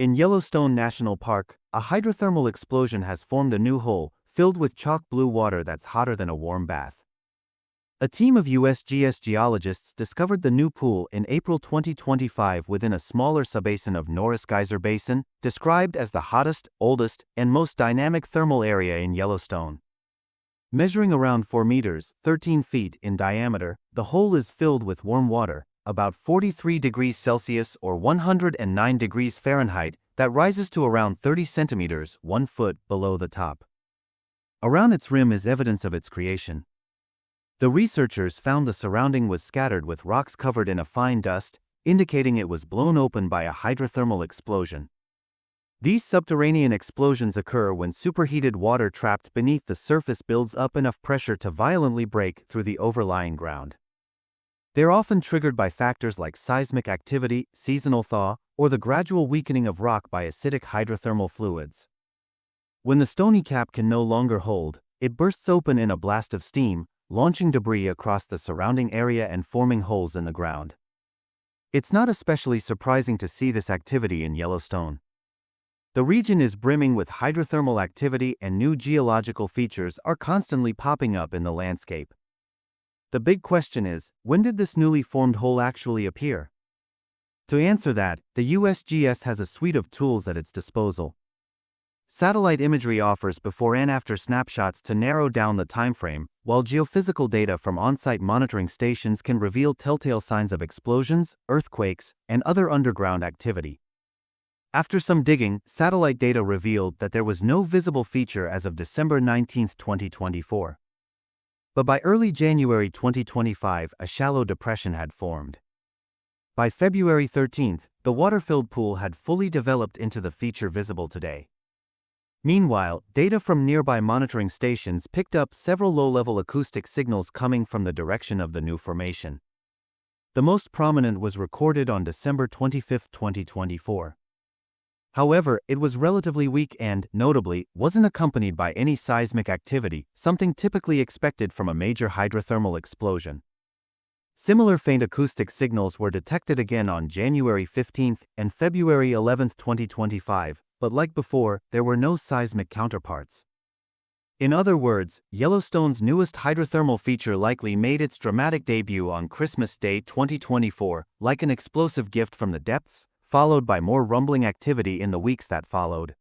In Yellowstone National Park, a hydrothermal explosion has formed a new hole, filled with chalk blue water that's hotter than a warm bath. A team of USGS geologists discovered the new pool in April 2025 within a smaller subbasin of Norris Geyser Basin, described as the hottest, oldest, and most dynamic thermal area in Yellowstone. Measuring around 4 meters, 13 feet in diameter, the hole is filled with warm water, about 43 degrees Celsius or 109 degrees Fahrenheit, that rises to around 30 centimeters, 1 foot, below the top. Around its rim is evidence of its creation. The researchers found the surrounding was scattered with rocks covered in a fine dust, indicating it was blown open by a hydrothermal explosion. These subterranean explosions occur when superheated water trapped beneath the surface builds up enough pressure to violently break through the overlying ground. They're often triggered by factors like seismic activity, seasonal thaw, or the gradual weakening of rock by acidic hydrothermal fluids. When the stony cap can no longer hold, it bursts open in a blast of steam, launching debris across the surrounding area and forming holes in the ground. It's not especially surprising to see this activity in Yellowstone. The region is brimming with hydrothermal activity, and new geological features are constantly popping up in the landscape. The big question is, when did this newly formed hole actually appear? To answer that, the USGS has a suite of tools at its disposal. Satellite imagery offers before and after snapshots to narrow down the timeframe, while geophysical data from on-site monitoring stations can reveal telltale signs of explosions, earthquakes, and other underground activity. After some digging, satellite data revealed that there was no visible feature as of December 19, 2024. But by early January 2025, a shallow depression had formed. By February 13, the water-filled pool had fully developed into the feature visible today. Meanwhile, data from nearby monitoring stations picked up several low-level acoustic signals coming from the direction of the new formation. The most prominent was recorded on December 25, 2024. However, it was relatively weak and, notably, wasn't accompanied by any seismic activity, something typically expected from a major hydrothermal explosion. Similar faint acoustic signals were detected again on January 15 and February 11, 2025, but like before, there were no seismic counterparts. In other words, Yellowstone's newest hydrothermal feature likely made its dramatic debut on Christmas Day 2024, like an explosive gift from the depths, followed by more rumbling activity in the weeks that followed.